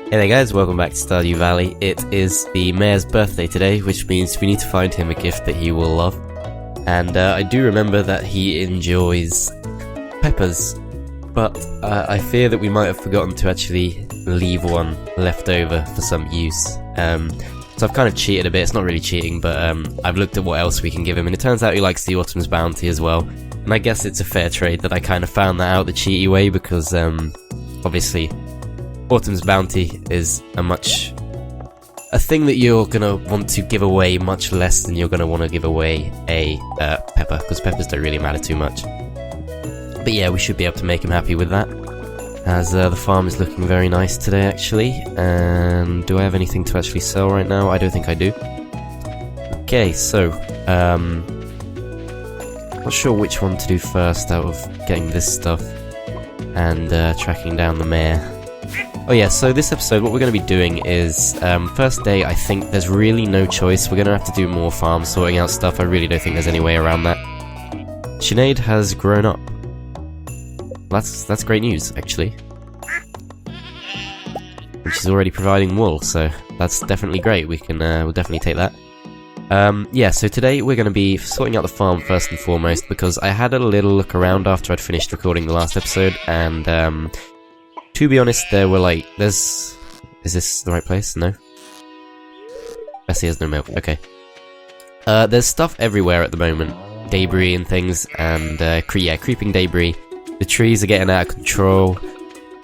Hey there guys, welcome back to Stardew Valley. It is the mayor's birthday today, which means we need to find him a gift that he will love. And I do remember that he enjoys peppers, but I fear that we might have forgotten to actually leave one left over for some use. So I've kind of cheated a bit. It's not really cheating, but I've looked at what else we can give him, and it turns out he likes the Autumn's Bounty as well. And I guess it's a fair trade that I kind of found that out the cheaty way, because obviously Autumn's Bounty is a thing that you're gonna want to give away much less than you're gonna want to give away a pepper, because peppers don't really matter too much. But yeah, we should be able to make him happy with that, as the farm is looking very nice today actually. And do I have anything to actually sell right now? I don't think I do. Okay, so not sure which one to do first out of getting this stuff and tracking down the mayor. Oh yeah, so this episode what we're going to be doing is, first day I think there's really no choice. We're going to have to do more farm sorting out stuff. I really don't think there's any way around that. Sinead has grown up. That's great news, actually. And she's already providing wool, so that's definitely great. We can, we'll definitely take that. Yeah, so today we're going to be sorting out the farm first and foremost, because I had a little look around after I'd finished recording the last episode, and to be honest, there were like, is this the right place? No? Bessie has no milk, okay. There's stuff everywhere at the moment. Debris and things, and creeping debris. The trees are getting out of control,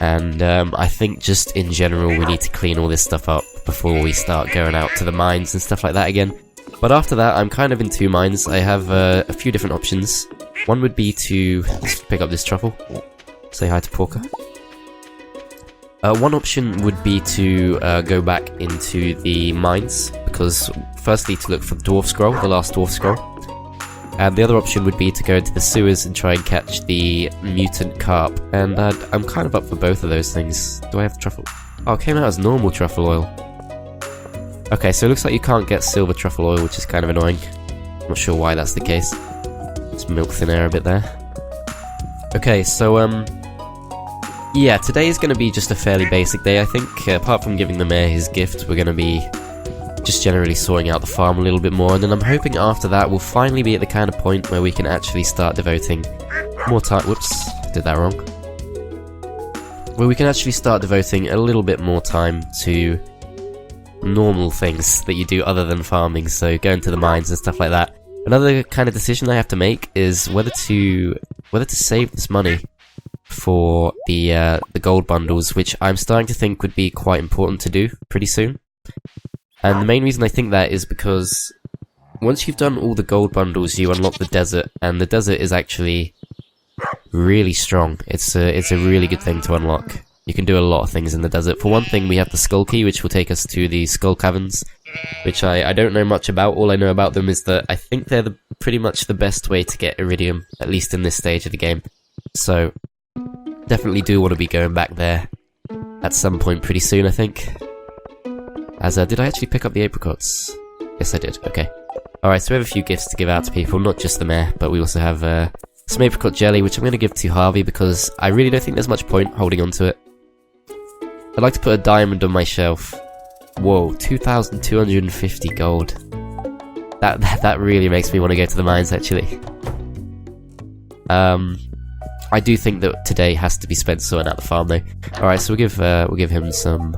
and I think just in general we need to clean all this stuff up before we start going out to the mines and stuff like that again. But after that, I'm kind of in two minds. I have a few different options. One would be to let's pick up this truffle. Say hi to Porker. One option would be to go back into the mines, because firstly to look for the Dwarf Scroll, the last Dwarf Scroll. And the other option would be to go into the sewers and try and catch the mutant carp. And I'm kind of up for both of those things. Do I have the truffle? Oh, it came out as normal truffle oil. Okay, so it looks like you can't get silver truffle oil, which is kind of annoying. I'm not sure why that's the case. Let's milk thin air a bit there. Okay, so yeah, today is going to be just a fairly basic day, I think. Apart from giving the mayor his gift, we're going to be just generally sorting out the farm a little bit more, and then I'm hoping after that we'll finally be at the kind of point where we can actually start devoting more time— whoops, did that wrong. Where we can actually start devoting a little bit more time to normal things that you do other than farming, so going to the mines and stuff like that. Another kind of decision I have to make is whether to save this money for the gold bundles, which I'm starting to think would be quite important to do pretty soon. And the main reason I think that is because once you've done all the gold bundles, you unlock the desert, and the desert is actually really strong. It's a really good thing to unlock. You can do a lot of things in the desert. For one thing, we have the Skull Key, which will take us to the Skull Caverns, which I don't know much about. All I know about them is that I think they're pretty much the best way to get iridium, at least in this stage of the game. So definitely do want to be going back there at some point pretty soon, I think. As did I actually pick up the apricots? Yes, I did. Okay. Alright, so we have a few gifts to give out to people, not just the mayor, but we also have some apricot jelly, which I'm going to give to Harvey, because I really don't think there's much point holding on to it. I'd like to put a diamond on my shelf. Whoa, 2,250 gold. That really makes me want to go to the mines, actually. I do think that today has to be spent sorting out the farm, though. Alright, so we'll give him some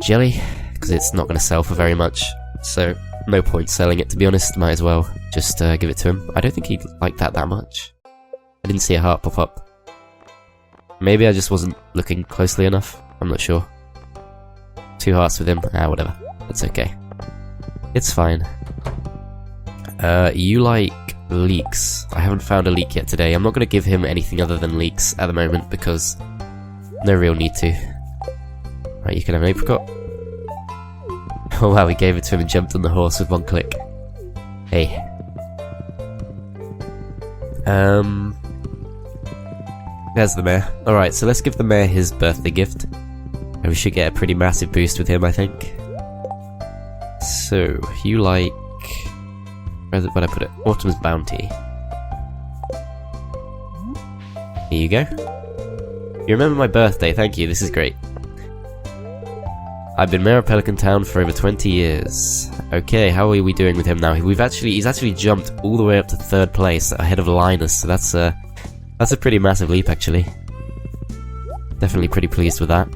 jelly, because it's not going to sell for very much, so no point selling it, to be honest. Might as well just give it to him. I don't think he'd like that much. I didn't see a heart pop up. Maybe I just wasn't looking closely enough. I'm not sure. 2 hearts with him. Whatever. That's okay. It's fine. You like leeks. I haven't found a leek yet today. I'm not going to give him anything other than leeks at the moment, because no real need to. Right, you can have an apricot. Oh wow, we gave it to him and jumped on the horse with one click. Hey. There's the mayor. Alright, so let's give the mayor his birthday gift. And we should get a pretty massive boost with him, I think. So, you like— where'd I put it? Autumn's Bounty. Here you go. You remember my birthday, thank you, this is great. I've been mayor of Pelican Town for over 20 years. Okay, how are we doing with him now? He's actually jumped all the way up to 3rd place ahead of Linus, so that's a pretty massive leap actually. Definitely pretty pleased with that.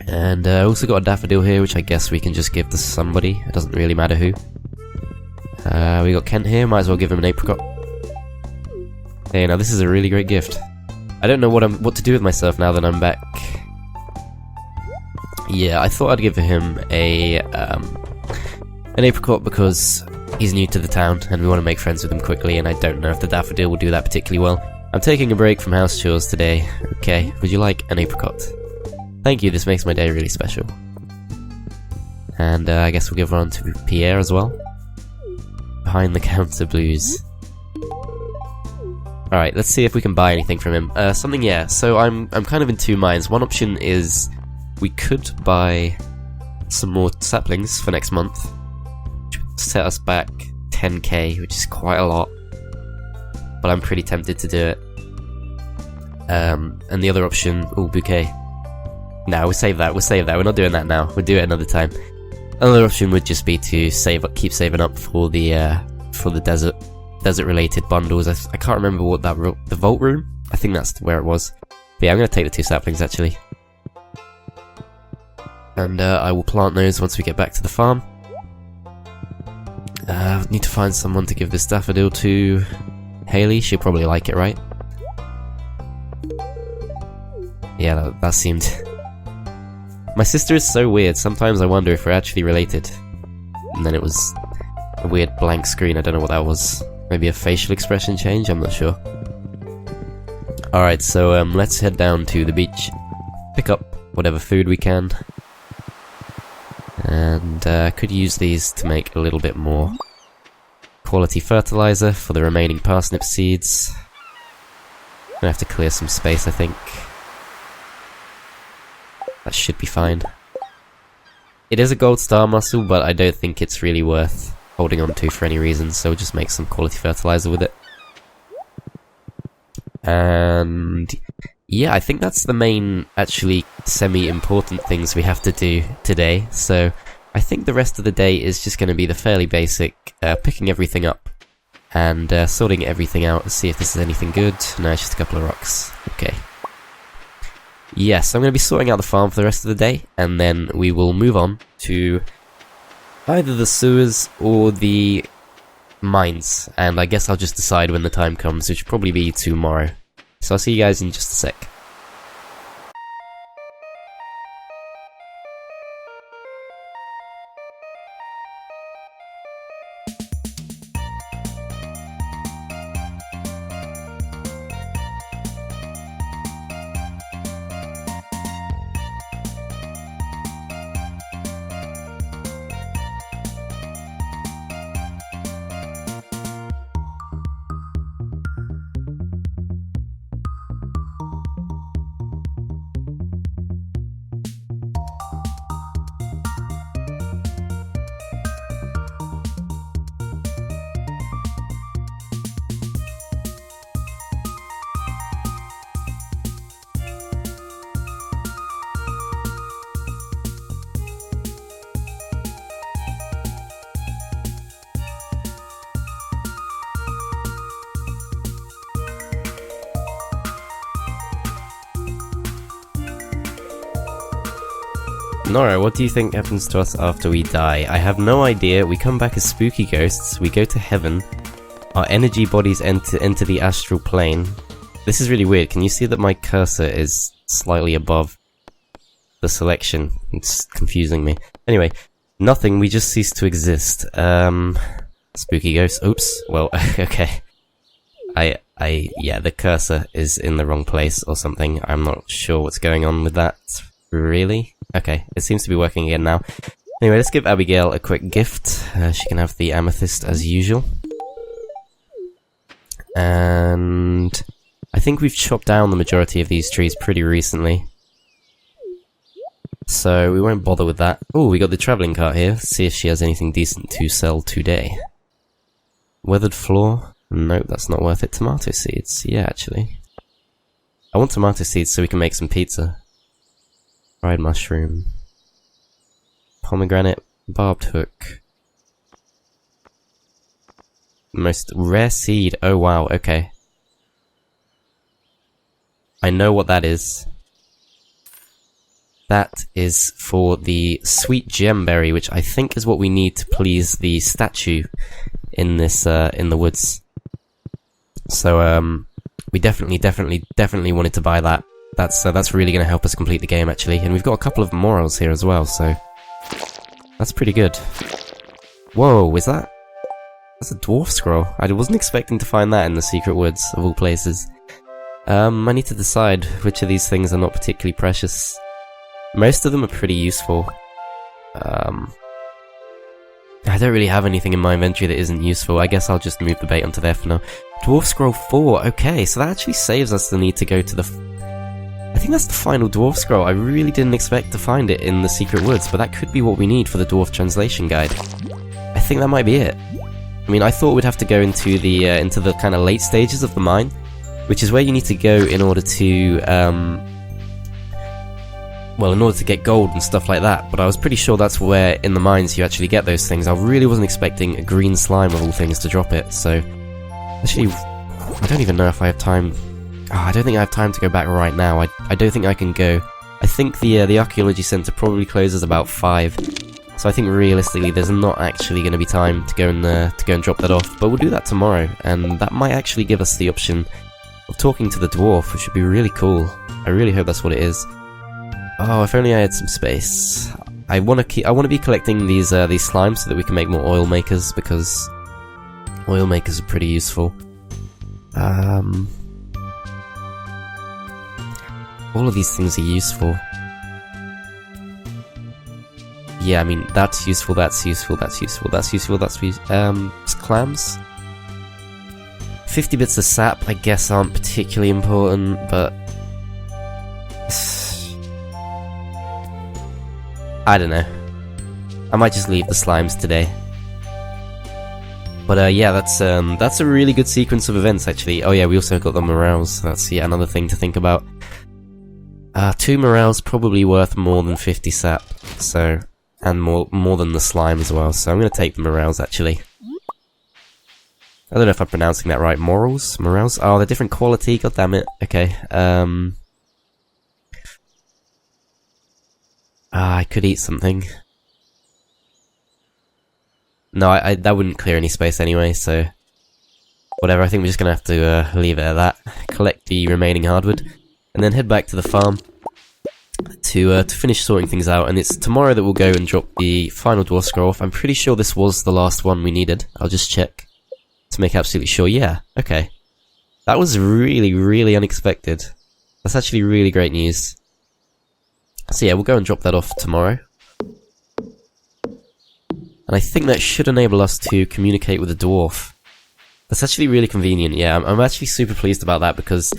And also got a daffodil here, which I guess we can just give to somebody. It doesn't really matter who. We got Kent here, might as well give him an apricot. Hey, now this is a really great gift. I don't know what to do with myself now that I'm back. Yeah, I thought I'd give him an apricot because he's new to the town and we want to make friends with him quickly, and I don't know if the daffodil will do that particularly well. I'm taking a break from house chores today. Okay, would you like an apricot? Thank you, this makes my day really special. And I guess we'll give one to Pierre as well. Behind the counter blues. Alright, let's see if we can buy anything from him. Something, yeah, so I'm kind of in two minds. One option is we could buy some more saplings for next month, which would set us back 10k, which is quite a lot, but I'm pretty tempted to do it. And the other option, bouquet. No, we'll save that, we're not doing that now, we'll do it another time. Another option would just be to keep saving up for the desert related bundles. I can't remember what the vault room? I think that's where it was. But yeah, I'm gonna take the 2 saplings actually. And I will plant those once we get back to the farm. Need to find someone to give this daffodil to. Haley, she'll probably like it, right? Yeah, that seemed... My sister is so weird, sometimes I wonder if we're actually related. And then it was a weird blank screen, I don't know what that was. Maybe a facial expression change, I'm not sure. Alright, so let's head down to the beach. Pick up whatever food we can. And could use these to make a little bit more quality fertilizer for the remaining parsnip seeds. Gonna have to clear some space, I think. That should be fine. It is a gold star mussel, but I don't think it's really worth holding on to for any reason, so we'll just make some quality fertilizer with it. And yeah, I think that's the main, actually, semi-important things we have to do today. So I think the rest of the day is just going to be the fairly basic, picking everything up and sorting everything out to see if this is anything good. No, it's just a couple of rocks. Okay. Yes, I'm going to be sorting out the farm for the rest of the day, and then we will move on to either the sewers or the mines, and I guess I'll just decide when the time comes, which will probably be tomorrow. So I'll see you guys in just a sec. Nora, what do you think happens to us after we die? I have no idea. We come back as spooky ghosts, we go to heaven, our energy bodies enter the astral plane. This is really weird. Can you see that my cursor is slightly above the selection? It's confusing me. Anyway, nothing, we just cease to exist. Spooky ghosts. Oops. Well, okay. Yeah, the cursor is in the wrong place or something. I'm not sure what's going on with that. Really? Okay, it seems to be working again now. Anyway, let's give Abigail a quick gift. She can have the amethyst as usual. And I think we've chopped down the majority of these trees pretty recently, so we won't bother with that. Oh, we got the travelling cart here. Let's see if she has anything decent to sell today. Weathered floor? Nope, that's not worth it. Tomato seeds? Yeah, actually. I want tomato seeds so we can make some pizza. Fried mushroom. Pomegranate, barbed hook. Most rare seed. Oh wow, okay. I know what that is. That is for the sweet gemberry, which I think is what we need to please the statue in this, in the woods. So, we definitely wanted to buy that. That's really gonna help us complete the game, actually. And we've got a couple of morals here as well, so that's pretty good. Whoa, is that? That's a dwarf scroll. I wasn't expecting to find that in the secret woods, of all places. I need to decide which of these things are not particularly precious. Most of them are pretty useful. I don't really have anything in my inventory that isn't useful. I guess I'll just move the bait onto there for now. Dwarf Scroll 4, okay, so that actually saves us the need to go to the... I think that's the final Dwarf Scroll. I really didn't expect to find it in the secret woods, but that could be what we need for the Dwarf Translation Guide. I think that might be it. I mean, I thought we'd have to go into the kind of late stages of the mine, which is where you need to go in order to, well, in order to get gold and stuff like that, but I was pretty sure that's where, in the mines, you actually get those things. I really wasn't expecting a green slime of all things to drop it, so... Actually, I don't even know if I have time... Oh, I don't think I have time to go back right now. I don't think I can go. I think the Archaeology Centre probably closes about 5, so I think realistically there's not actually going to be time to go and drop that off, but we'll do that tomorrow, and that might actually give us the option of talking to the dwarf, which would be really cool. I really hope that's what it is. Oh, if only I had some space. I want to be collecting these slimes so that we can make more oil makers, because oil makers are pretty useful. All of these things are useful. Yeah, I mean, that's useful, that's useful, that's useful, that's useful, that's clams? 50 bits of sap, I guess, aren't particularly important, but... I don't know. I might just leave the slimes today. But yeah, that's a really good sequence of events, actually. Oh yeah, we also got the morels, so that's yet another thing to think about. 2 morels probably worth more than 50 sap, so... And more than the slime as well, so I'm gonna take the morels, actually. I don't know if I'm pronouncing that right. Morels? Morels? Oh, they're different quality, god damn it. Okay, I could eat something. No, that wouldn't clear any space anyway, so... Whatever, I think we're just gonna have to leave it at that. Collect the remaining hardwood, and then head back to the farm to finish sorting things out, and it's tomorrow that we'll go and drop the final Dwarf Scroll off. I'm pretty sure this was the last one we needed. I'll just check to make absolutely sure. Yeah, okay. That was really, really unexpected. That's actually really great news. So yeah, we'll go and drop that off tomorrow. And I think that should enable us to communicate with the dwarf. That's actually really convenient, yeah. I'm actually super pleased about that, because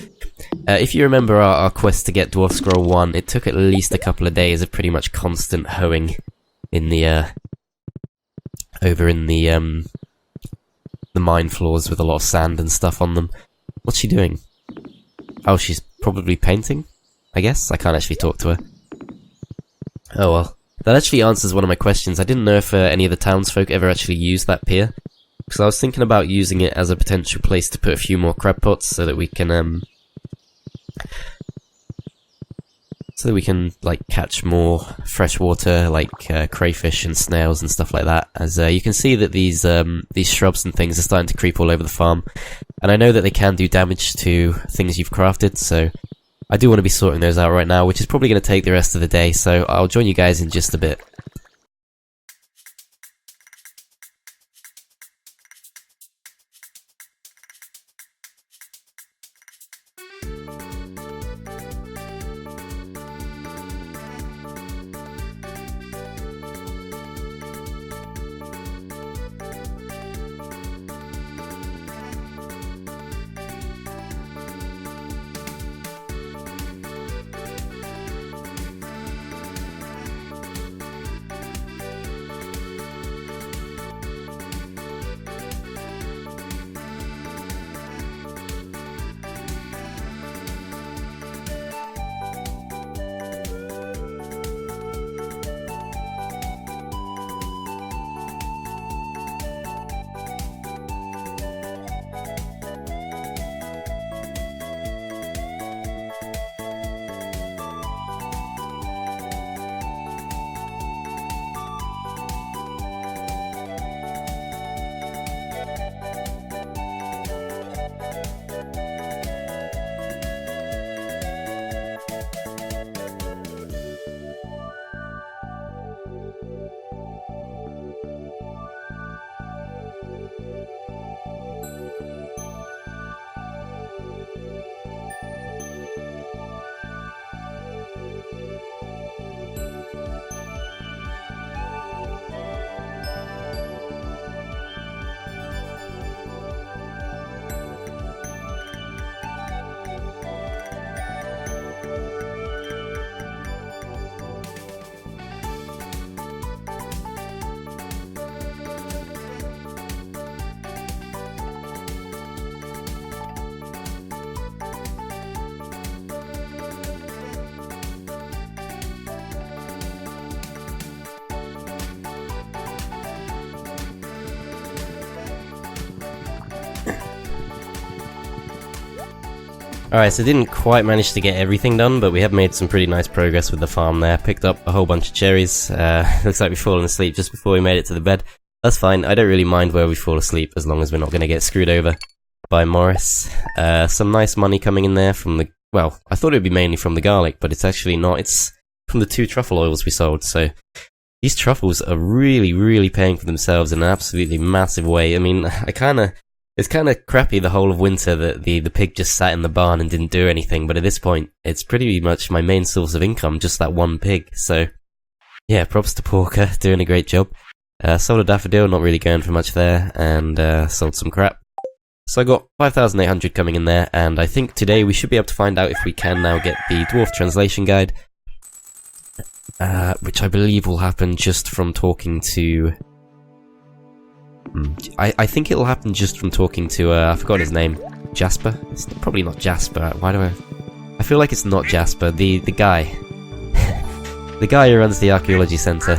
if you remember our quest to get Dwarf Scroll 1, it took at least a couple of days of pretty much constant hoeing in the, over in the mine floors with a lot of sand and stuff on them. What's she doing? Oh, she's probably painting, I guess? I can't actually talk to her. Oh well. That actually answers one of my questions. I didn't know if any of the townsfolk ever actually used that pier, because I was thinking about using it as a potential place to put a few more crab pots so that we can, like, catch more fresh water, like, crayfish and snails and stuff like that. As, you can see that these shrubs and things are starting to creep all over the farm. And I know that they can do damage to things you've crafted, so I do want to be sorting those out right now, which is probably going to take the rest of the day, so I'll join you guys in just a bit. Alright, so didn't quite manage to get everything done, but we have made some pretty nice progress with the farm there. Picked up a whole bunch of cherries. Looks like we've fallen asleep just before we made it to the bed. That's fine, I don't really mind where we fall asleep as long as we're not going to get screwed over by Morris. Some nice money coming in there from the... well, I thought it would be mainly from the garlic, but it's actually not. It's from the 2 truffle oils we sold, so... these truffles are really paying for themselves in an absolutely massive way. I mean, it's kinda crappy the whole of winter that the pig just sat in the barn and didn't do anything, but at this point, it's pretty much my main source of income, just that one pig, so... yeah, props to Porker, doing a great job. Sold a daffodil, not really going for much there, and sold some crap. So I got 5,800 coming in there, and I think today we should be able to find out if we can now get the Dwarf Translation Guide, which I believe will happen just from talking to... I think it'll happen just from talking to, I forgot his name. Jasper? It's probably not Jasper. Why do I feel like it's not Jasper. The guy. The guy who runs the archaeology centre.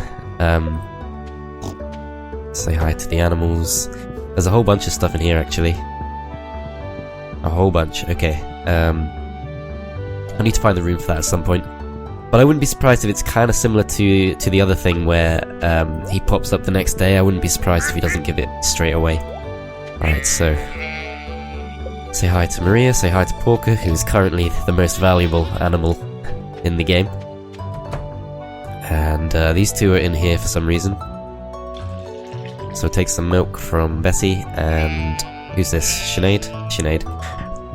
Say hi to the animals. There's a whole bunch of stuff in here, actually. A whole bunch. Okay. I need to find the room for that at some point. But I wouldn't be surprised if it's kind of similar to the other thing where he pops up the next day. I wouldn't be surprised if he doesn't give it straight away. Alright, so... say hi to Maria, say hi to Porker, who's currently the most valuable animal in the game. And these two are in here for some reason. So take some milk from Bessie, and... who's this? Sinead? Sinead.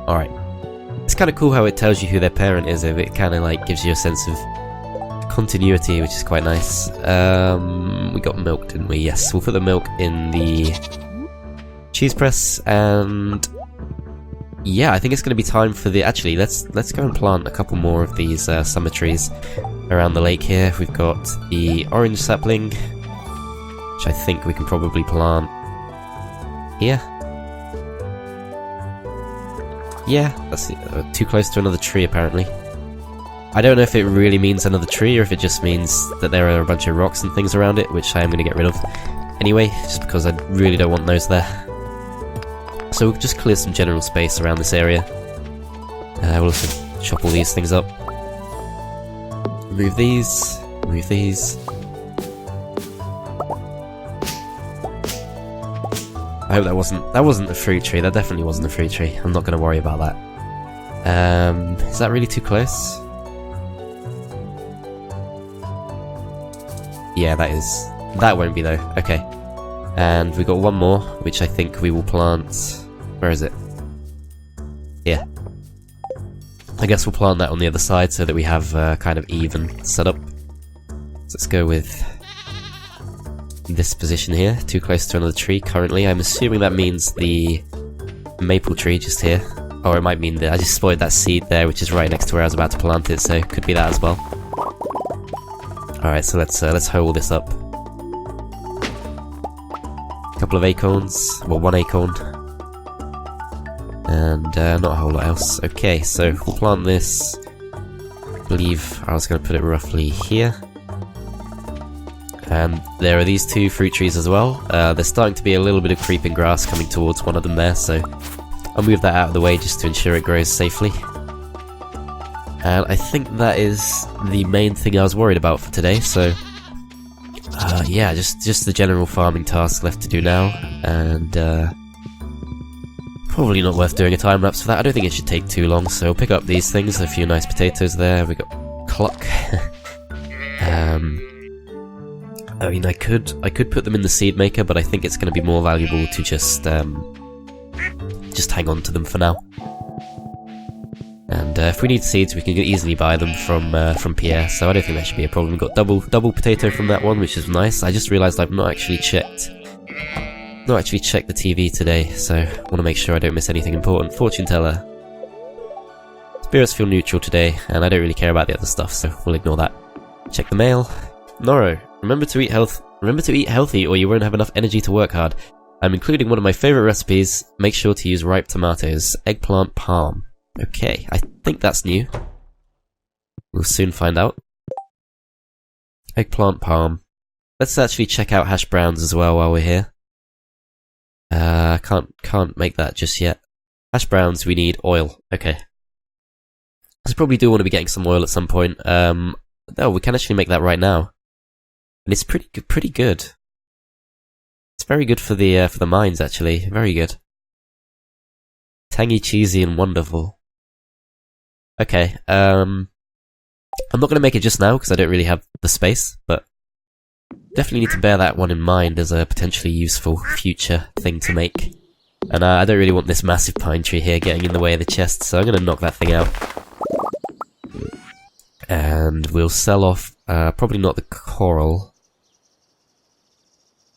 Alright. It's kind of cool how it tells you who their parent is. It kind of like gives you a sense of continuity, which is quite nice. We got milk, didn't we? Yes, we'll put the milk in the cheese press, and yeah, I think it's going to be time for the... actually, let's go and plant a couple more of these summer trees around the lake here. We've got the orange sapling, which I think we can probably plant here. Yeah, that's too close to another tree apparently. I don't know if it really means another tree or if it just means that there are a bunch of rocks and things around it, which I am going to get rid of anyway, just because I really don't want those there. So we'll just clear some general space around this area. We'll also chop all these things up. Remove these, remove these. I hope that wasn't a fruit tree. That definitely wasn't a fruit tree. I'm not going to worry about that. Is that really too close? Yeah, that is. That won't be though. Okay. And we got one more, which I think we will plant... where is it? Here. I guess we'll plant that on the other side so that we have kind of even setup. So let's go with this position here, too close to another tree currently. I'm assuming that means the maple tree just here. Or it might mean that I just spotted that seed there, which is right next to where I was about to plant it, so it could be that as well. Alright, so let's hold this up. A couple of acorns, well, one acorn. And not a whole lot else. Okay, so we'll plant this. I believe I was going to put it roughly here. And there are these two fruit trees as well. There's starting to be a little bit of creeping grass coming towards one of them there, so I'll move that out of the way just to ensure it grows safely. And I think that is the main thing I was worried about for today, so yeah, just the general farming task left to do now, and probably not worth doing a time lapse for that. I don't think it should take too long, so I'll pick up these things. A few nice potatoes there. We got cluck. I mean, I could put them in the seed maker, but I think it's going to be more valuable to just hang on to them for now. And if we need seeds, we can easily buy them from Pierre, so I don't think that should be a problem. We've got double potato from that one, which is nice. I just realised I've not actually checked the TV today, so I want to make sure I don't miss anything important. Fortune teller. Spirits feel neutral today, and I don't really care about the other stuff, so we'll ignore that. Check the mail. Noro, remember to eat healthy or you won't have enough energy to work hard. I'm including one of my favourite recipes. Make sure to use ripe tomatoes. Eggplant palm. Okay, I think that's new. We'll soon find out. Eggplant palm. Let's actually check out hash browns as well while we're here. Can't make that just yet. Hash browns, we need oil. Okay. I probably do want to be getting some oil at some point. No, we can actually make that right now. And it's pretty good. It's very good for the mines, actually. Very good. Tangy, cheesy, and wonderful. Okay, I'm not going to make it just now, because I don't really have the space, but definitely need to bear that one in mind as a potentially useful future thing to make. And I don't really want this massive pine tree here getting in the way of the chest, so I'm going to knock that thing out. And we'll sell off, probably not the coral.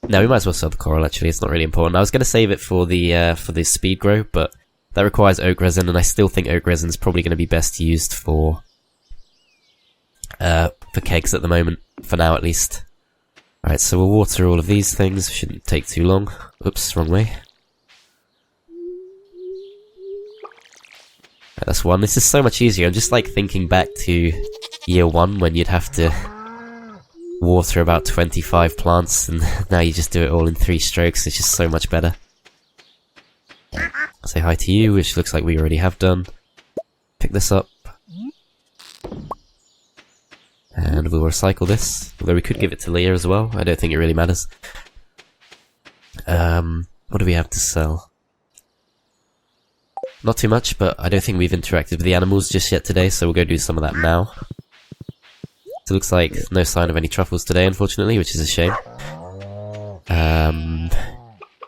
No, we might as well sell the coral, actually, it's not really important. I was going to save it for the speed grow, but that requires oak resin, and I still think oak resin is probably going to be best used for kegs at the moment, for now at least. Alright, so we'll water all of these things, shouldn't take too long. Oops, wrong way. That's one. This is so much easier. I'm just like thinking back to year 1 when you'd have to water about 25 plants, and now you just do it all in 3 strokes. It's just so much better. Say hi to you, which looks like we already have done. Pick this up. And we'll recycle this. Although we could give it to Leah as well. I don't think it really matters. What do we have to sell? Not too much, but I don't think we've interacted with the animals just yet today, so we'll go do some of that now. So it looks like no sign of any truffles today, unfortunately, which is a shame.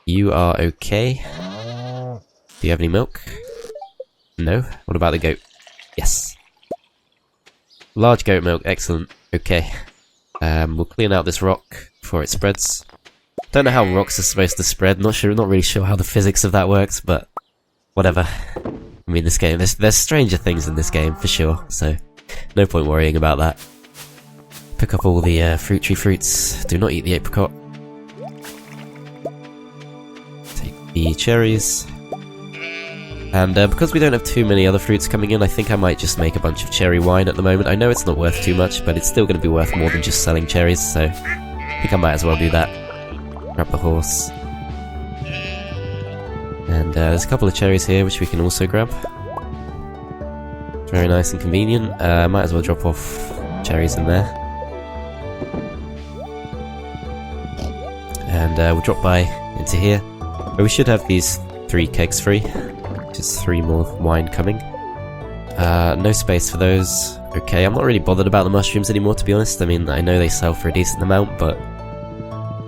You are okay. Do you have any milk? No? What about the goat? Yes. Large goat milk, excellent. Okay. We'll clean out this rock before it spreads. Don't know how rocks are supposed to spread, not really sure how the physics of that works, but whatever. I mean, this game, there's stranger things in this game, for sure, so no point worrying about that. Pick up all the fruit tree fruits. Do not eat the apricot. Take the cherries. And because we don't have too many other fruits coming in, I think I might just make a bunch of cherry wine at the moment. I know it's not worth too much, but it's still going to be worth more than just selling cherries, so I think I might as well do that. Grab the horse. And there's a couple of cherries here which we can also grab. Very nice and convenient. Might as well drop off cherries in there. And we'll drop by into here, where we should have these 3 kegs free. Just 3 more wine coming. No space for those. Okay, I'm not really bothered about the mushrooms anymore, to be honest. I mean, I know they sell for a decent amount, but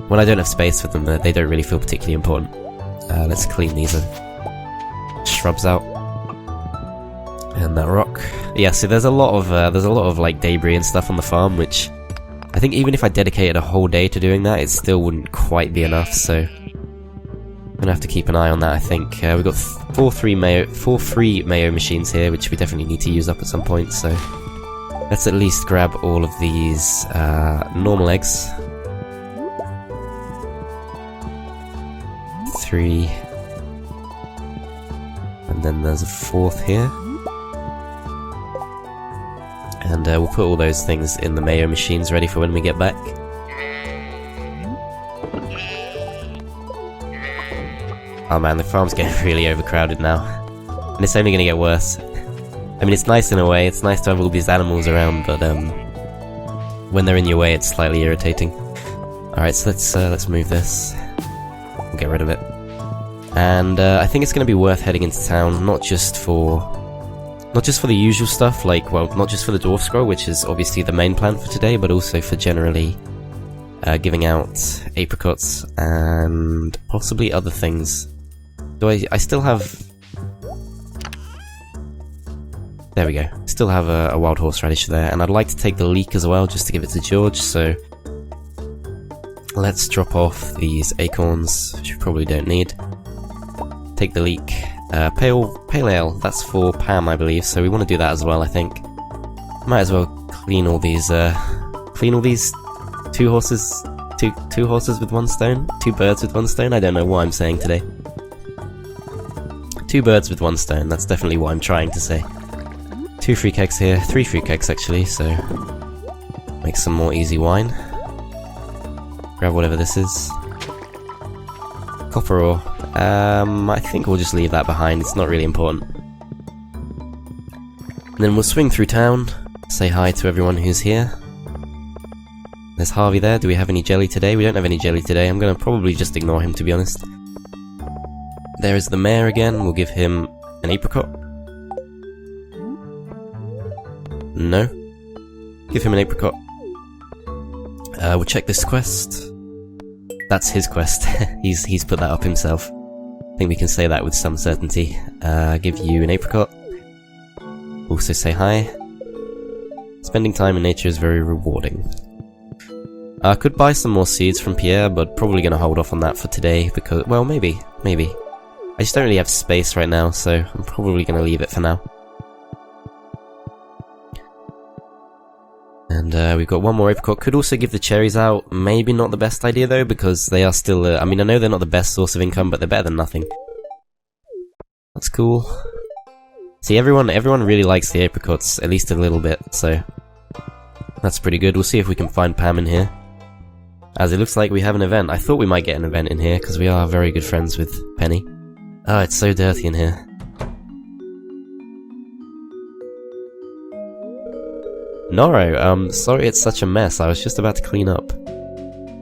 when I don't have space for them, they don't really feel particularly important. Let's clean these shrubs out. And that rock. Yeah, so there's a lot of like debris and stuff on the farm, which I think even if I dedicated a whole day to doing that, it still wouldn't quite be enough, so I'm gonna have to keep an eye on that, I think. We've got 4 free mayo machines here, which we definitely need to use up at some point, so let's at least grab all of these normal eggs. 3. And then there's a 4th here. And we'll put all those things in the mayo machines ready for when we get back. Oh man, the farm's getting really overcrowded now. And it's only going to get worse. I mean, it's nice in a way, it's nice to have all these animals around, but when they're in your way, it's slightly irritating. Alright, so let's move this. We'll get rid of it. And I think it's going to be worth heading into town, not just for the usual stuff, like, well, not just for the Dwarf Scroll, which is obviously the main plan for today, but also for generally giving out apricots and possibly other things. Do I still have... There we go. Still have a wild horseradish there, and I'd like to take the leek as well, just to give it to George, so let's drop off these acorns, which we probably don't need. Take the leek. Pale ale, that's for Pam, I believe, so we want to do that as well, I think. Might as well clean all these 2 horses, two horses with 1 stone? 2 birds with 1 stone? I don't know what I'm saying today. 2 birds with 1 stone, that's definitely what I'm trying to say. 2 free kegs here, 3 free kegs actually, so make some more easy wine. Grab whatever this is. Copper ore. I think we'll just leave that behind, it's not really important. And then we'll swing through town, say hi to everyone who's here. There's Harvey there. Do we have any jelly today? We don't have any jelly today. I'm gonna probably just ignore him, to be honest. There is the mayor again. We'll give him an apricot. No. Give him an apricot. We'll check this quest. That's his quest. he's put that up himself. I think we can say that with some certainty. Give you an apricot. Also say hi. Spending time in nature is very rewarding. I could buy some more seeds from Pierre, but probably gonna hold off on that for today because, well, maybe. I just don't really have space right now, so I'm probably gonna leave it for now. And we've got one more apricot. Could also give the cherries out. Maybe not the best idea though, because they are still, I mean, I know they're not the best source of income, but they're better than nothing. That's cool. See, everyone really likes the apricots, at least a little bit, so that's pretty good. We'll see if we can find Pam in here. As it looks like we have an event. I thought we might get an event in here, because we are very good friends with Penny. Oh, it's so dirty in here. Noro, sorry it's such a mess. I was just about to clean up.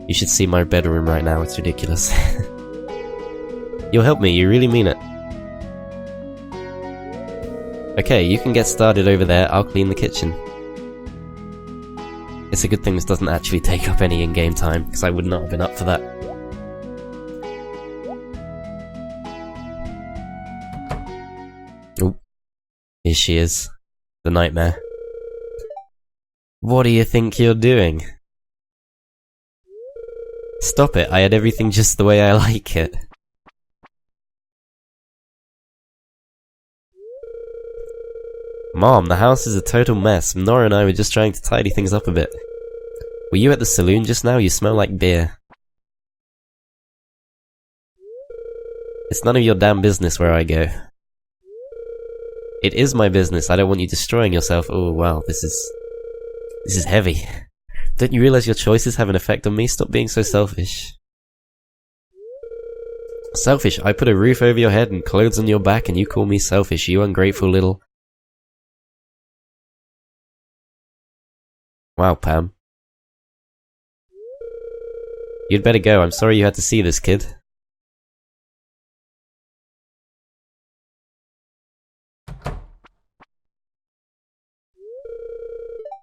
You should see my bedroom right now, it's ridiculous. You'll help me, you really mean it. Okay, you can get started over there, I'll clean the kitchen. It's a good thing this doesn't actually take up any in-game time, because I would not have been up for that. Oh, here she is. The nightmare. What do you think you're doing? Stop it, I had everything just the way I like it. Mom, the house is a total mess. Nora and I were just trying to tidy things up a bit. Were you at the saloon just now? You smell like beer. It's none of your damn business where I go. It is my business, I don't want you destroying yourself. Oh wow, this is heavy. Don't you realize your choices have an effect on me? Stop being so selfish. Selfish? I put a roof over your head and clothes on your back and you call me selfish, you ungrateful little... Wow, Pam. You'd better go, I'm sorry you had to see this, kid.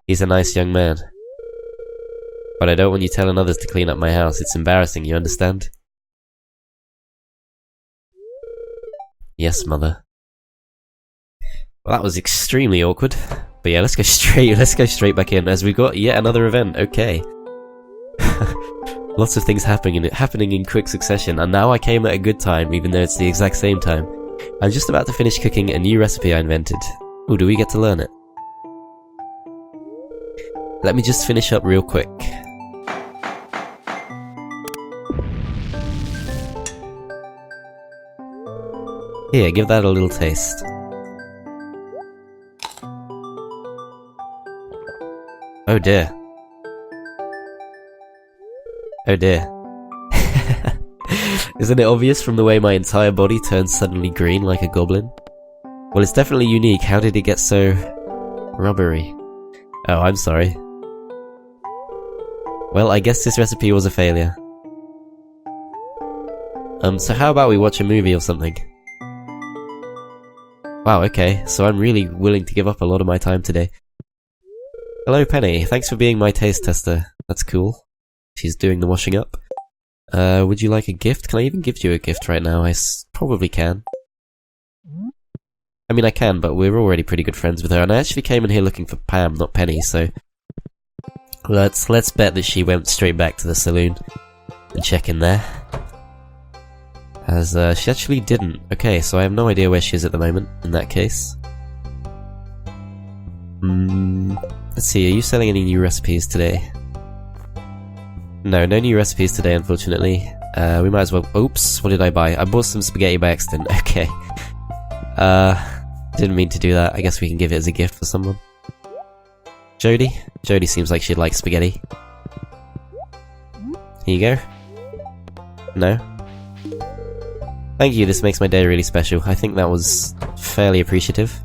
He's a nice young man. But I don't want you telling others to clean up my house, it's embarrassing, you understand? Yes, mother. Well, that was extremely awkward. But yeah, let's go straight back in, as we've got yet another event, okay. Lots of things happening in quick succession, and now I came at a good time, even though it's the exact same time. I'm just about to finish cooking a new recipe I invented. Ooh, do we get to learn it? Let me just finish up real quick. Here, give that a little taste. Oh dear. Oh dear. Isn't it obvious from the way my entire body turns suddenly green like a goblin? Well, it's definitely unique. How did it get so... rubbery? Oh, I'm sorry. Well, I guess this recipe was a failure. So how about we watch a movie or something? Wow, okay, so I'm really willing to give up a lot of my time today. Hello, Penny. Thanks for being my taste tester. That's cool. She's doing the washing up. Would you like a gift? Can I even give you a gift right now? I probably can. I mean, I can, but we're already pretty good friends with her, and I actually came in here looking for Pam, not Penny, so... Let's bet that she went straight back to the saloon and check in there. As, she actually didn't. Okay, so I have no idea where she is at the moment, in that case. Let's see, are you selling any new recipes today? No new recipes today, unfortunately. We might as well... Oops, what did I buy? I bought some spaghetti by accident. Okay. Didn't mean to do that. I guess we can give it as a gift for someone. Jody? Jody seems like she'd like spaghetti. Here you go. No? Thank you, this makes my day really special. I think that was fairly appreciative.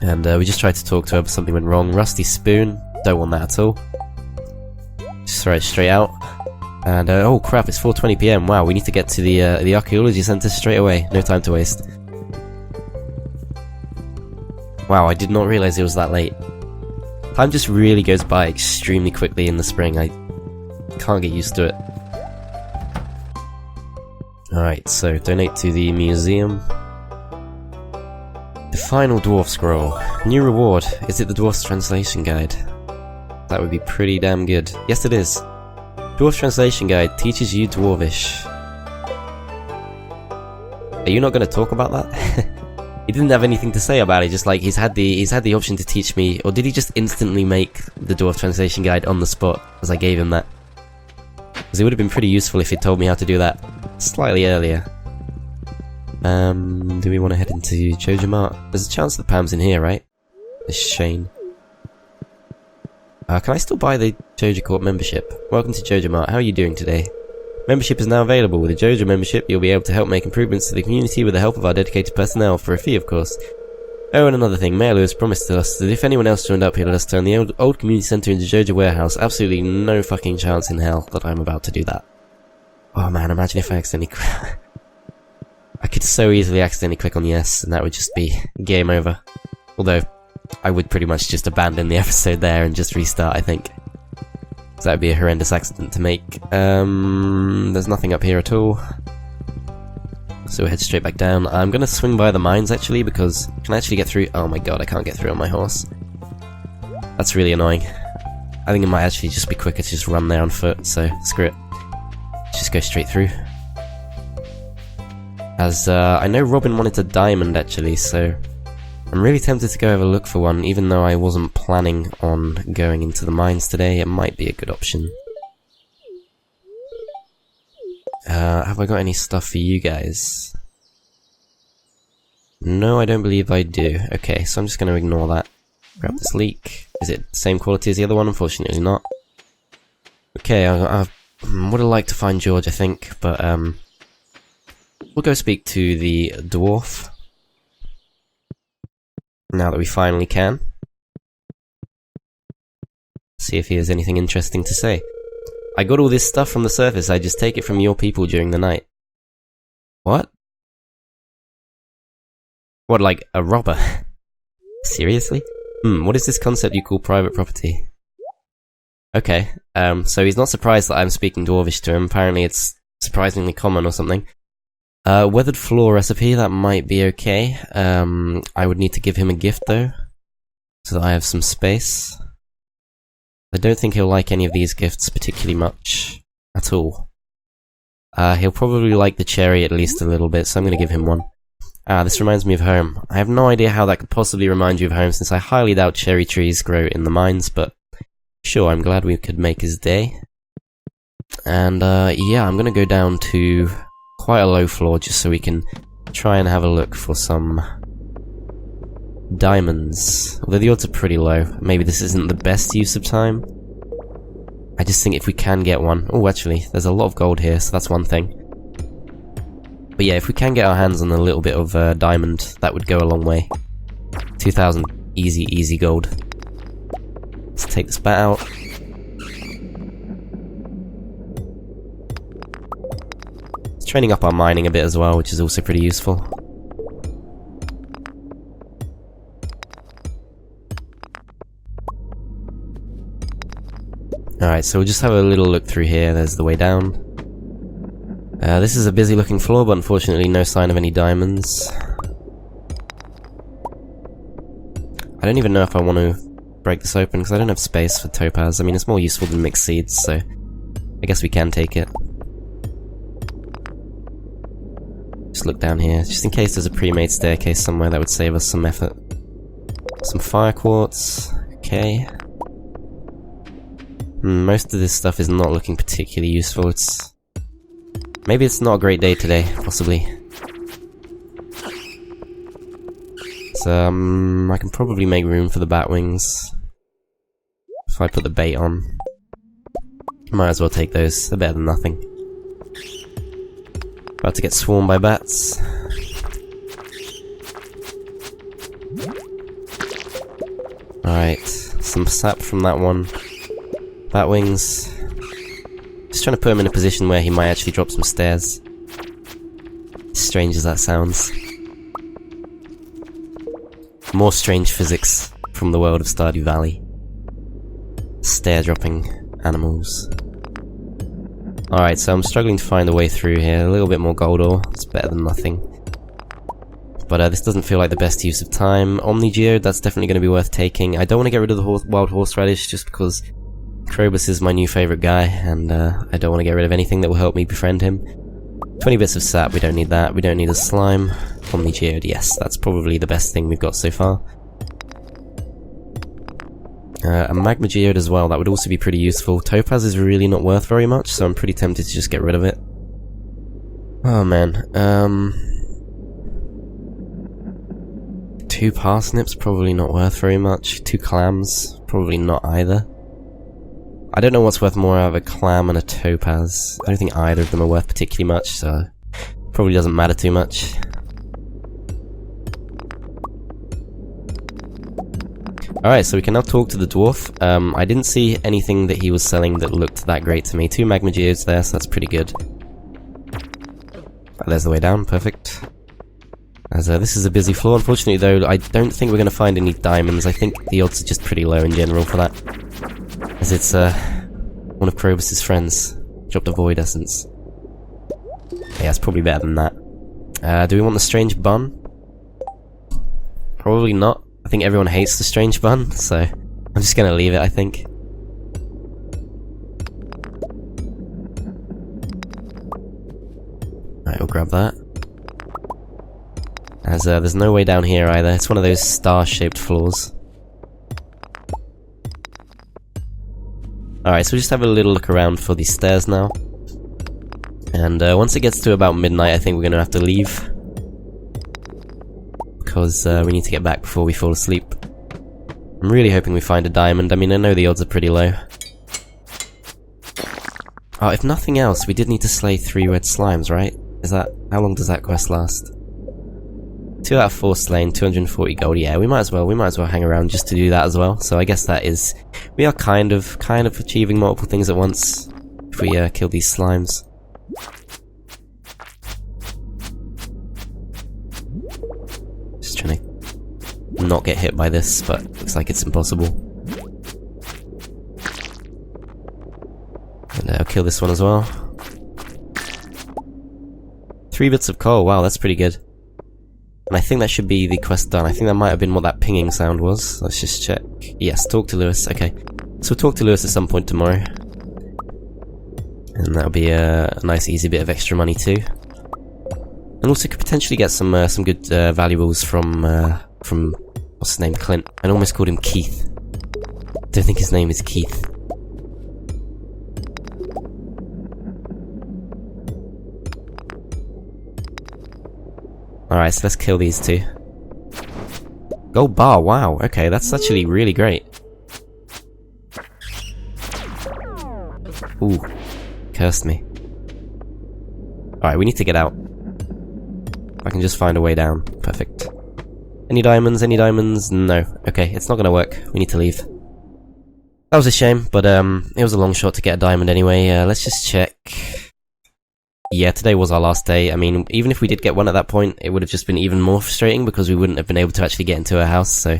And we just tried to talk to her, but something went wrong. Rusty spoon, don't want that at all. Just throw it straight out. And oh crap, it's 4:20 PM. Wow, we need to get to the archaeology center straight away. No time to waste. Wow, I did not realize it was that late. Time just really goes by extremely quickly in the spring. I can't get used to it. Alright, so donate to the museum. The final Dwarf Scroll. New reward. Is it the Dwarf's Translation Guide? That would be pretty damn good. Yes, it is. Dwarf Translation Guide teaches you Dwarvish. Are you not going to talk about that? He didn't have anything to say about it, just like he's had the option to teach me, or did he just instantly make the Dwarf Translation Guide on the spot as I gave him that? Because it would have been pretty useful if he told me how to do that slightly earlier. Do we want to head into Joja Mart? There's a chance that Pam's in here, right? It's Shane. Can I still buy the Joja Corp membership? Welcome to Joja Mart. How are you doing today? Membership is now available. With a Joja membership, you'll be able to help make improvements to the community with the help of our dedicated personnel, for a fee, of course. Oh, and another thing, Mayor Lewis promised us that if anyone else joined up, he'd let us turn the old community centre into Joja Warehouse. Absolutely no fucking chance in hell that I'm about to do that. Oh man, imagine if I accidentally I could so easily accidentally click on yes, and that would just be game over. Although, I would pretty much just abandon the episode there and just restart, I think. So that would be a horrendous accident to make. There's nothing up here at all. So we'll head straight back down. I'm gonna swing by the mines actually, because can I actually get through? Oh my god, I can't get through on my horse. That's really annoying. I think it might actually just be quicker to just run there on foot, so screw it. Just go straight through. As, I know Robin wanted a diamond actually, so I'm really tempted to go have a look for one, even though I wasn't planning on going into the mines today. It might be a good option. Have I got any stuff for you guys? No, I don't believe I do. Okay, so I'm just going to ignore that. Grab this leek. Is it the same quality as the other one? Unfortunately not. Okay, I would have liked to find George, I think, but we'll go speak to the dwarf. Now that we finally can. See if he has anything interesting to say. I got all this stuff from the surface, I just take it from your people during the night. What? What, like a robber? Seriously? What is this concept you call private property? Okay, so he's not surprised that I'm speaking Dwarvish to him. Apparently it's surprisingly common or something. Weathered floor recipe, that might be okay. I would need to give him a gift though, so that I have some space. I don't think he'll like any of these gifts particularly much, at all. He'll probably like the cherry at least a little bit, so I'm gonna give him one. This reminds me of home. I have no idea how that could possibly remind you of home, since I highly doubt cherry trees grow in the mines, but sure, I'm glad we could make his day. And, yeah, I'm gonna go down to quite a low floor just so we can try and have a look for some diamonds. Although the odds are pretty low. Maybe this isn't the best use of time. I just think if we can get one... Oh, actually, there's a lot of gold here, so that's one thing. But yeah, if we can get our hands on a little bit of diamond, that would go a long way. 2,000 easy gold. Let's take this bat out. It's training up our mining a bit as well, which is also pretty useful. Alright, so we'll just have a little look through here. There's the way down. This is a busy looking floor, but unfortunately no sign of any diamonds. I don't even know if I want to break this open, because I don't have space for topaz. I mean, it's more useful than mixed seeds, so I guess we can take it. Just look down here, just in case there's a pre-made staircase somewhere that would save us some effort. Some fire quartz, okay. Most of this stuff is not looking particularly useful. Maybe it's not a great day today, possibly. So, I can probably make room for the bat wings if I put the bait on. Might as well take those, they're better than nothing. About to get swarmed by bats. Alright, some sap from that one. Bat wings. Just trying to put him in a position where he might actually drop some stairs. Strange as that sounds. More strange physics from the world of Stardew Valley. Stair dropping animals. Alright, so I'm struggling to find a way through here. A little bit more gold ore. It's better than nothing. But this doesn't feel like the best use of time. Omni-geode, that's definitely going to be worth taking. I don't want to get rid of the wild horseradish just because Krobus is my new favourite guy, and I don't want to get rid of anything that will help me befriend him. 20 bits of sap, we don't need that. We don't need a slime. Omni-geode, yes, that's probably the best thing we've got so far. A magma geode as well, that would also be pretty useful. Topaz is really not worth very much, so I'm pretty tempted to just get rid of it. Oh man, 2 parsnips, probably not worth very much. 2 clams, probably not either. I don't know what's worth more out of a clam and a topaz. I don't think either of them are worth particularly much, so probably doesn't matter too much. Alright, so we can now talk to the dwarf. I didn't see anything that he was selling that looked that great to me. 2 magma geodes there, so that's pretty good. There's the way down, perfect. As this is a busy floor. Unfortunately though, I don't think we're going to find any diamonds. I think the odds are just pretty low in general for that. As it's one of Krobus' friends. Dropped a void essence. Yeah, it's probably better than that. Do we want the strange bun? Probably not. I think everyone hates the strange bun, so I'm just gonna leave it, I think. Alright, we'll grab that. As there's no way down here either. It's one of those star-shaped floors. Alright, so we'll just have a little look around for these stairs now. And once it gets to about midnight, I think we're gonna have to leave. Because we need to get back before we fall asleep. I'm really hoping we find a diamond. I mean, I know the odds are pretty low. Oh, if nothing else, we did need to slay 3 red slimes, right? How long does that quest last? 2 out of 4 slain, 240 gold. Yeah, we might as well hang around just to do that as well. So I guess that is, we are kind of achieving multiple things at once if we kill these slimes. Just trying to not get hit by this, but looks like it's impossible. And I'll kill this one as well. 3 bits of coal, wow, that's pretty good. And I think that should be the quest done. I think that might have been what that pinging sound was. Let's just check. Yes, talk to Lewis. Okay. So we'll talk to Lewis at some point tomorrow. And that'll be a nice easy bit of extra money too. And also could potentially get some good valuables from what's his name? Clint. I almost called him Keith. Don't think his name is Keith. Alright, so let's kill these 2. Gold bar, wow, okay, that's actually really great. Ooh, cursed me. Alright, we need to get out. I can just find a way down. Perfect. Any diamonds? Any diamonds? No. Okay, it's not gonna work. We need to leave. That was a shame, but it was a long shot to get a diamond anyway. Let's just check. Yeah, today was our last day. I mean, even if we did get one at that point, it would have just been even more frustrating because we wouldn't have been able to actually get into a house, so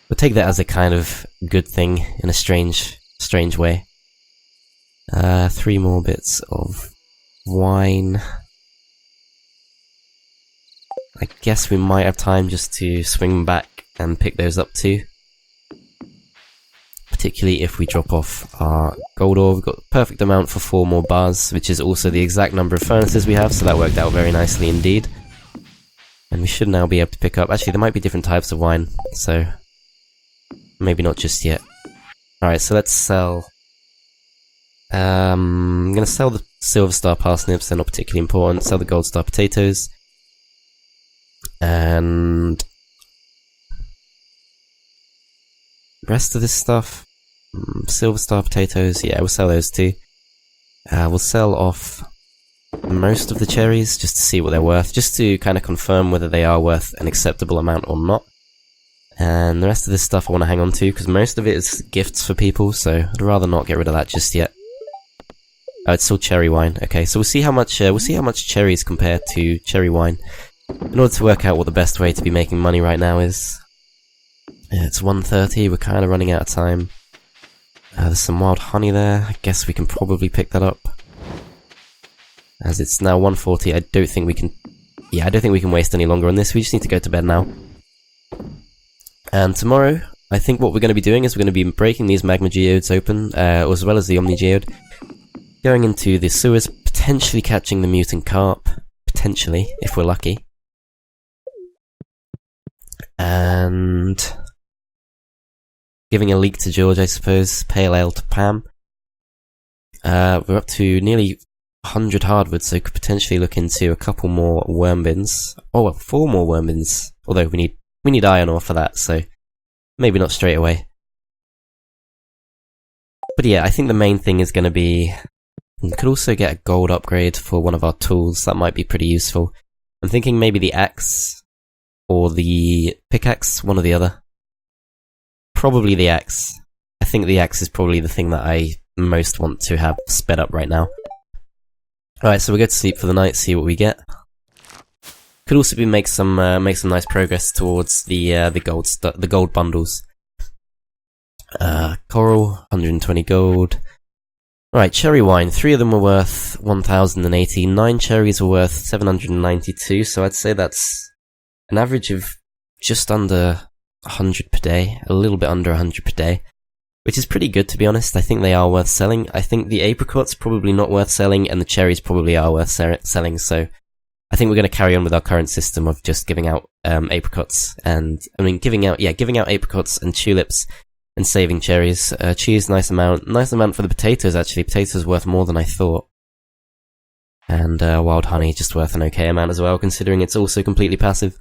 we'll take that as a kind of good thing in a strange way. 3 more bits of wine. I guess we might have time just to swing back and pick those up too. Particularly if we drop off our gold ore. We've got the perfect amount for 4 more bars, which is also the exact number of furnaces we have, so that worked out very nicely indeed. And we should now be able to pick up... Actually, there might be different types of wine, so maybe not just yet. Alright, so let's sell... I'm gonna sell the silver star parsnips, they're not particularly important. Sell the gold star potatoes. And... rest of this stuff... silver star potatoes, yeah, we'll sell those too. We'll sell off most of the cherries, just to see what they're worth, just to kind of confirm whether they are worth an acceptable amount or not. And the rest of this stuff I want to hang on to, because most of it is gifts for people, so I'd rather not get rid of that just yet. Oh, it's still cherry wine. Okay, so we'll see how much cherries compare to cherry wine, in order to work out what the best way to be making money right now is. It's 1:30, we're kind of running out of time. There's some wild honey there, I guess we can probably pick that up. As it's now 1:40, I don't think we can waste any longer on this, we just need to go to bed now. And tomorrow, I think what we're going to be doing is we're going to be breaking these magma geodes open, as well as the omni geode, going into the sewers, potentially catching the mutant carp, potentially, if we're lucky. And giving a leek to George, I suppose, pale ale to Pam. We're up to nearly 100 hardwood, so could potentially look into a couple more worm bins. Oh, well, 4 more worm bins, although we need iron ore for that, so maybe not straight away. But yeah, I think the main thing is going to be, we could also get a gold upgrade for one of our tools, that might be pretty useful. I'm thinking maybe the axe, or the pickaxe, one or the other. Probably the axe. I think the axe is probably the thing that I most want to have sped up right now. Alright, so we'll go to sleep for the night, see what we get. Could also be make some nice progress towards the gold bundles. Coral, 120 gold. Right, cherry wine. 3 of them were worth 1,080. 9 cherries were worth 792. So I'd say that's an average of just under 100 per day, a little bit under 100 per day, which is pretty good to be honest. I think they are worth selling. I think the apricots probably not worth selling, and the cherries probably are worth selling. So I think we're going to carry on with our current system of just giving out apricots, and giving out apricots and tulips, and saving cherries. Cheese, nice amount for the potatoes. Actually, potatoes worth more than I thought, and wild honey just worth an okay amount as well, considering it's also completely passive.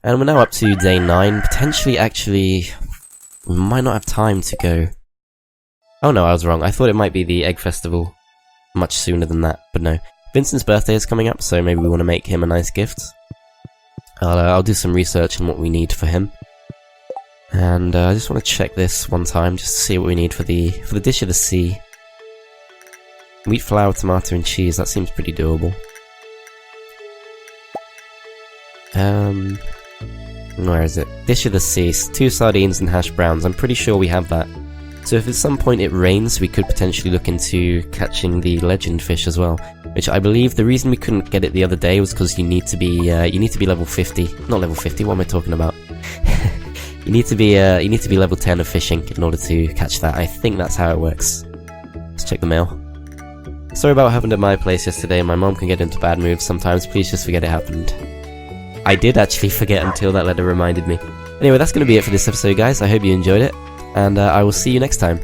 And we're now up to day 9. Potentially, actually, we might not have time to go. Oh no, I was wrong. I thought it might be the egg festival much sooner than that, but no. Vincent's birthday is coming up, so maybe we want to make him a nice gift. I'll do some research on what we need for him. And I just want to check this one time, just to see what we need for the dish of the sea. Wheat flour, tomato and cheese, that seems pretty doable. Where is it? Dish of the sea, 2 sardines and hash browns. I'm pretty sure we have that. So if at some point it rains, we could potentially look into catching the legend fish as well. Which I believe the reason we couldn't get it the other day was because you need to be level 50. Not level 50. What am I talking about? you need to be level 10 of fishing in order to catch that. I think that's how it works. Let's check the mail. Sorry about what happened at my place yesterday. My mom can get into bad moods sometimes. Please just forget it happened. I did actually forget until that letter reminded me. Anyway, that's going to be it for this episode, guys. I hope you enjoyed it, and I will see you next time.